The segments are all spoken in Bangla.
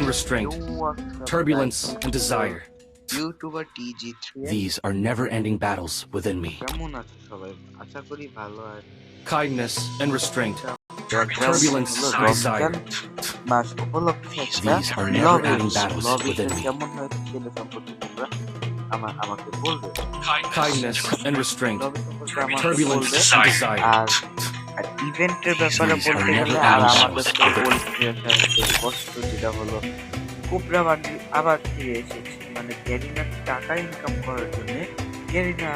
and restraint, turbulence and desire. YouTuber TG3 These are never-ending battles within me. কেমন আছো সবাই? আশা করি ভালো আছো। Kindness and restraint, background turbulence হলো and রমজান desire. মাস উপলক্ষে একটা These are লব never-ending এডিশন। battles লব within এডিশন me. কেমন হয়েছে সেটা সম্পর্কে তোমরা আমাকে বলবে। Kindness and restraint, লব সম্পর্কে আমাকে turbulence বলবে। and desire. আর ইভেন্টের ব্যাপারে These are বলতে গেলে never-ending আর আমাদের battles তো within ওল্ড ক্রিয়েটারদের কষ্ট যেটা হলো কোবরা বান্ডিল আবার ফিরে এসেছে, মানে গ্যারিনার টাকা ইনকাম করার জন্য গ্যারিনা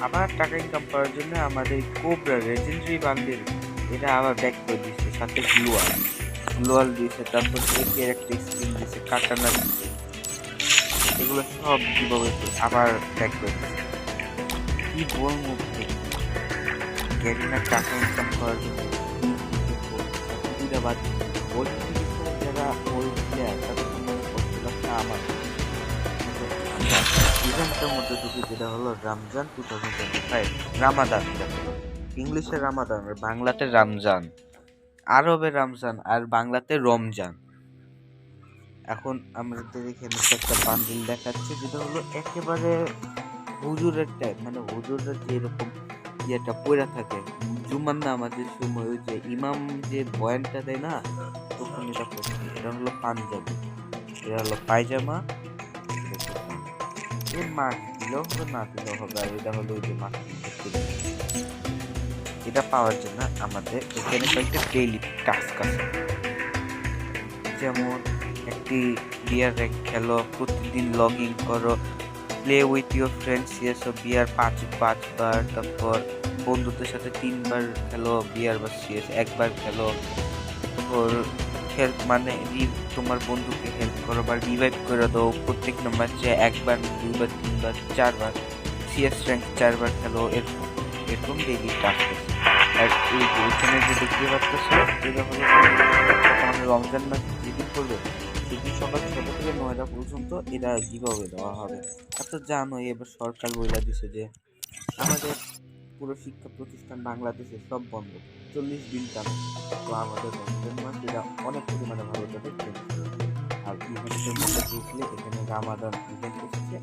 আবার টাকা ইনকাম করার জন্য আমাদের কোবরা লেজেন্ডারি বান্ডিল এটা আবার ব্যাক করে দিচ্ছে, সাথে গ্লোয়াল দিয়েছে, তারপর একের একটা স্কিন দিয়েছে, কাটানা দিচ্ছে, এগুলো সব কিভাবে আবার ব্যাক করে দিচ্ছে। কি বলবো, গ্যারিনার টাকা ইনকাম করার জন্য সুবিধাবাদ যারা ওল্ড প্লেয়ার তাদের কোনো কষ্ট লাগছে আমার ইভেন্টের মধ্যে ঢুকে, যেটা হলো রমজান 2025 রামাদান, ইংলিশে রামাদান, বাংলাতে রমজান, আরবে রমজান আর বাংলাতে রমজান। এখন আমাদের এখানে একটা বান্ডিল দেখাচ্ছে যেটা হলো একেবারে হুজুরের টাইপ, মানে হুজুরের যে এরকম ইয়েটা পড়া থাকে জুমার নামাজের সময়, ওই যে ইমাম যে বয়ানটা দেয় না, তখন এটা করছে। এটা হলো পাঞ্জাবি, এটা হলো পায়জামা, এর মাছ দিলেও হবে না দিলেও হবে। আর এটা হলো ওই যে মাছ, এটা পাওয়ার জন্য আমাদের এখানে কয়েকটা ডেইলি টাস্ক আছে, যেমন একটি বিয়ার র্যাঙ্ক খেলো, প্রতিদিন লগ ইন করো, play with your friends CSO bear 5 বার, তারপর বন্ধুদের সাথে 3 বার খেলো বিয়ার বা সিএস, একবার খেলো, তারপর হেল্প মানে তোমার বন্ধুকে হেল্প করো বা রিভাইভ করে দাও প্রত্যেক ম্যাচে 1 বার 2 বার 3 বার 4 বার, সিএস র্যাঙ্ক 4 বার খেলো, এরকম ডেইলি টাস্ক আছে। আর এই এখানে যে দেখতে পাচ্ছ এটা হলো আমাদের রমজান মাস যেদিন করবে সেদিন সকাল 6টা থেকে 9টা পর্যন্ত এটা গিভঅ্যাওয়ে দেওয়া হবে। তো জানো এবার সরকার বইলা দিছে যে আমাদের পুরো শিক্ষা প্রতিষ্ঠান বাংলাদেশে সব বন্ধ 40 দিন টানা। তো আমাদের রমজান মাস এটা অনেক পরিমাণে ভালো যাবে। আর ইভেন্টের মধ্যে ঢুকলে এখানে রামাদান ইভেন্ট এসেছে।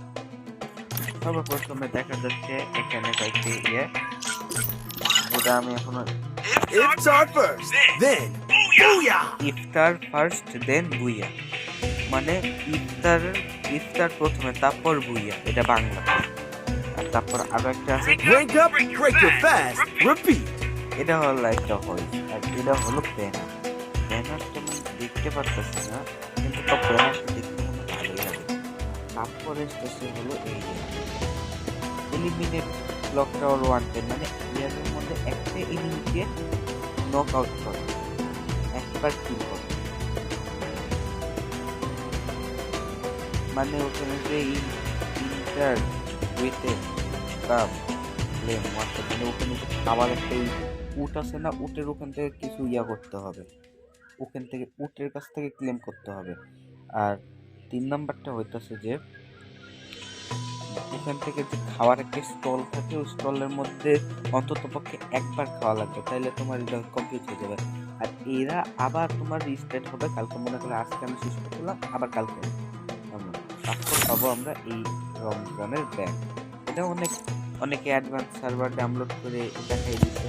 সর্বপ্রথমে দেখা যাচ্ছে এখানে কয়েকটি যেটা আমি এখনো ইফতার ফার্স্ট দেন বুইয়া, মানে ইফতার প্রথমে তারপর বুইয়া, এটা বাংলা। আর তারপর আরো একটা আছে এটা হলো একটা ভয়েস, আর এটা হলো ব্যানারটা দেখতে পারতেছি না, কিন্তু ব্যানারটা দেখতে ভালোই লাগে। তারপরে হলো এই এলিমিনেট ব্লক টাওয়ার 110, মানে ইয়ারের মধ্যে একটা এনিমিকে নক আউট করে একবার কিল করে, মানে ওখানে যে ইন্টার উইথে কাম ক্লেম ওয়ানটা, মানে ওখানে যে খাবার একটা উট আছে না, উটের ওখান থেকে কিছু করতে হবে, ওখান থেকে উটের কাছ থেকে ক্লেম করতে হবে। আর 3 নাম্বারটা হইতেছে যে এখান থেকে যে খাওয়ার একটা স্টল থাকে, ওই স্টলের মধ্যে অন্তত পক্ষে একবার খাওয়া লাগবে, তাইলে তোমার এটা কমপ্লিট হয়ে যাবে। আর এরা আবার তোমার রিস্টার্ট হবে কালকে, মনে করলে আজকে আমি শেষ করলাম আবার কালকে, তারপর পাবো আমরা এই রমজানের ব্যাগ। এটা অনেকে অ্যাডভান্স সার্ভার ডাউনলোড করে দেখাই দিচ্ছে,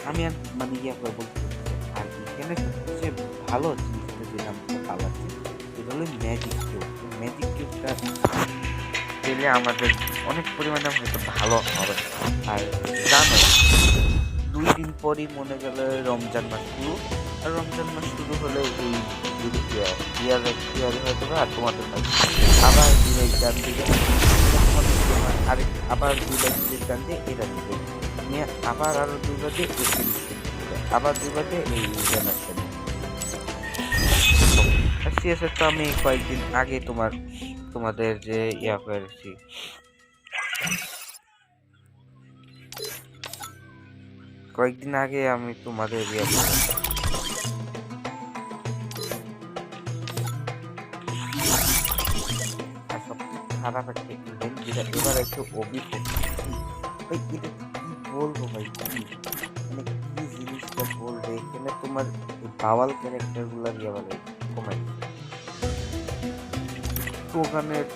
আমি আর মানে করে বলতে পারছি। আর এখানে সবচেয়ে ভালো জিনিসটা যেটা আমরা পালাচ্ছি সেটা হলো ম্যাজিক কিউবটা পেলে আমাদের অনেক পরিমাণে হয়তো ভালো হবে। আর জানো 2 দিন পরই মনে গেলে রমজান মাস শুরু, আর রমজান মাস শুরু হলে এই বিয়ার হয়তো আর তোমাদের আবার দুই গান দিবে, আবার 2 গান দিয়ে এরা দিবে, আবার আরো 2 বাজে আবার 2 বাজে এই জানাচ্ছে। আর সিএসএস তো আমি কয়েকদিন আগে তোমাদের যে করেছি, কয়েকদিন আগে আমি তোমাদের আর সবচেয়ে খারাপ একটা ইভেন্ট যেটা এবার একটু ভাই, এটা কি বলবো ভাই, মানে কি জিনিসটা বলবে, এখানে তোমার বাওয়াল ক্যারেক্টার গুলা বলে কমাই দিছে। প্রোগ্রামের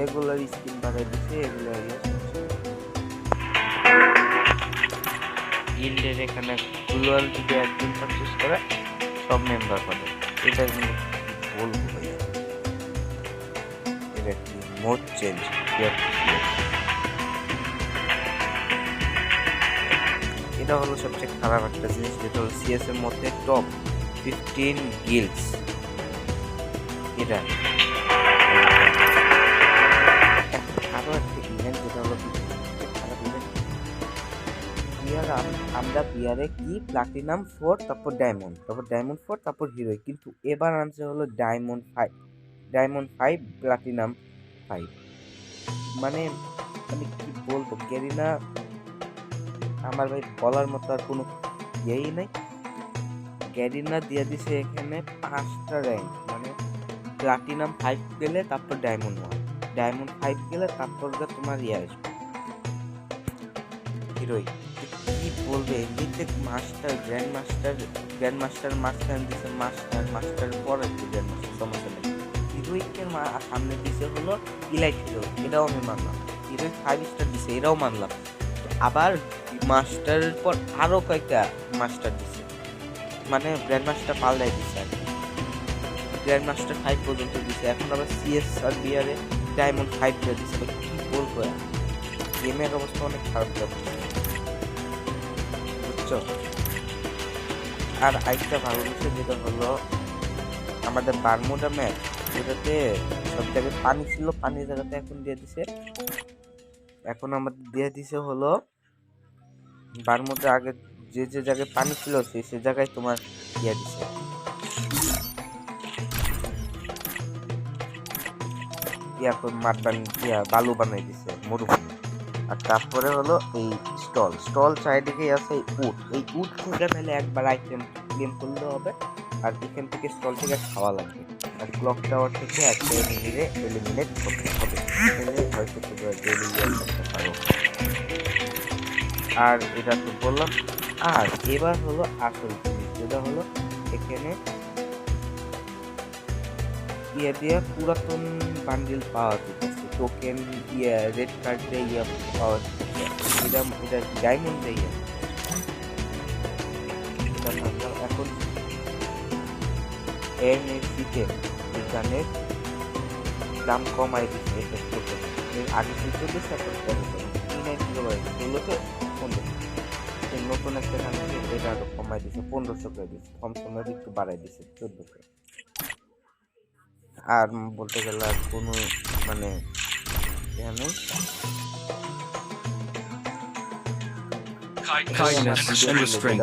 এগুলার স্কিন বাড়াই দিছে, এগুলো গিল্ডের এখানে গ্লোয়াল যদি একজন পারচেস করে সব মেম্বার পাবে। এটা কিন্তু কি বলবো ভাইয়া, এটা কি মোড চেঞ্জ। এটা হলো সবচেয়ে খারাপ একটা জিনিস, যেটা হলো সিএস এর মধ্যে টপ 15 গিল্ডস। এটা আরো একটা ইভেন্ট, যেটা হলো সবচেয়ে খারাপ ইভেন্ট। আমরা বিয়ারে কি প্লাটিনাম 4, তারপর ডায়মন্ড, তারপর ডায়মন্ড 4, তারপর হিরোইক, কিন্তু এবার আনছে হলো ডায়মন্ড 5 প্লাটিনাম 5। মানে আমি কি বলবো, গেরিনা আমার ভাই বলার মতো আর কোনো ইয়েই নাই। গ্যারিনা দিয়ে দিছে এখানে 5টা র্যাঙ্ক, মানে প্লাটিনাম 5 গেলে তারপর ডায়মন্ড 1, ডায়মন্ড 5 গেলে তারপর তোমার আসবে হিরোইক। কি বলবে, এমনিতে মাস্টার গ্র্যান্ড মাস্টার মাঝখানে দিছে মাস্টার পরে গ্র্যান্ড মাস্টার, সমস্যা নেই। হিরোইকের সামনে দিছে হলো ইলাইট হিরো, এটাও আমি মানলাম। হিরোইক 5 স্টার দিছে, এটাও মানলাম। আবার মাস্টারের পর আরো কয়েকটা মাস্টার দিছে, মানে গ্র্যান্ড মাস্টার পাল্টাই দিছে আর কি। গ্র্যান্ড মাস্টার 5 পর্যন্ত দিছে, এখন আবার সিএস আর বিআরে ডায়মন্ড 5 দিয়ে দিছে। কি বলবো, গেমের অবস্থা অনেক খারাপ যাচ্ছে, বুঝছো? আর আরেকটা ভালো বিষয় যেটা হলো আমাদের বারমুডা ম্যাপ, যেটাতে সব জায়গায় পানি ছিল, পানির জায়গাতে এখন দিয়ে দিছে। এখন আমাদের দিয়ে দিছে হলো বারমুডা আগে যে জায়গায় পানি ছিল সে জায়গায় তোমার দিয়ে দিছে বালু বানাই দিছে মরুভূমি। আর তারপরে হলো এই স্টল চারিদিকে আছে এই উট থেকে তাহলে একবার আইটেম ক্লেম করলে হবে। আর এখান থেকে স্টল থেকে খাওয়া লাগবে, আর ক্লক টাওয়ার থেকে একটা এলিমিনেট করতে হবে, তাহলে হয়তো তোমরা ডেইলি করতে পারো। আর এটা তো বললাম। আর এবার হলো আসল জিনিস, যেটা হলো এখানে দিয়ে পুরাতন বান্ডিল পাওয়া যেতেছে, টোকেন রেড কার্ড দিয়ে পাওয়া যেতেছে। এটা ডায়মন্ড দিয়ে এখন এমএসিতে গানের দাম কমাই দিচ্ছে। এটা টোকেন আগে 14 এখন 13 নতুন একটা গান এটা আরো কমাই দিচ্ছে, 1500 করে দিচ্ছে, কম সময়ের একটু বাড়াই দিচ্ছে 1400। আর বলতে গেলে আর কোনো মানে Kindness and restraint,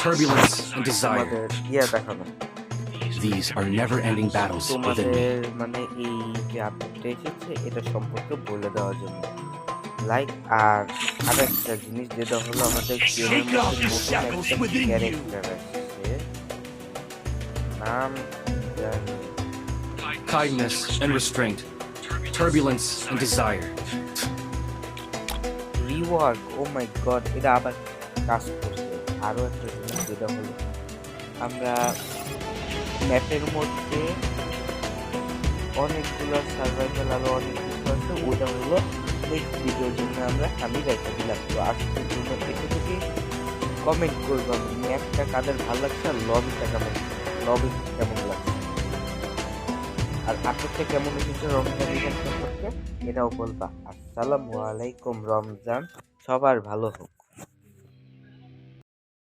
turbulence and desire. দেখানো These are never-ending battles within me. তোমাদের মানে এই যে আপডেটটা এসেছে এটা সম্পর্কে বলে দেওয়ার জন্য লাইক। আর আরেকটা জিনিস যেটা হলো আমাদের গেমের মধ্যে নতুন একটা ক্যারেক্টার আসছে, নাম জানি Kindness and restraint, turbulence and desire. Rework. Oh my God, এটা আবার কাজ করছে। আরো একটা জিনিস যেটা হলো আমরা ম্যাপের মধ্যে অনেকগুলো সার্ভাইভাল আরো অনেক কিছু আছে, ওটা হলো নেক্সট ভিডিওর জন্য আমি রেখে দিলাম। তো আজকের জন্য থেকে থেকে কমেন্ট করবো ম্যাপটা কাদের ভালো লাগছে আর লবি কেমন লাগছে, আর আপনারটা কেমন এসেছে রমজান ইভেন্ট সম্পর্কে এটাও বলবা। আসসালামু আলাইকুম। রমজান সবার ভালো হোক।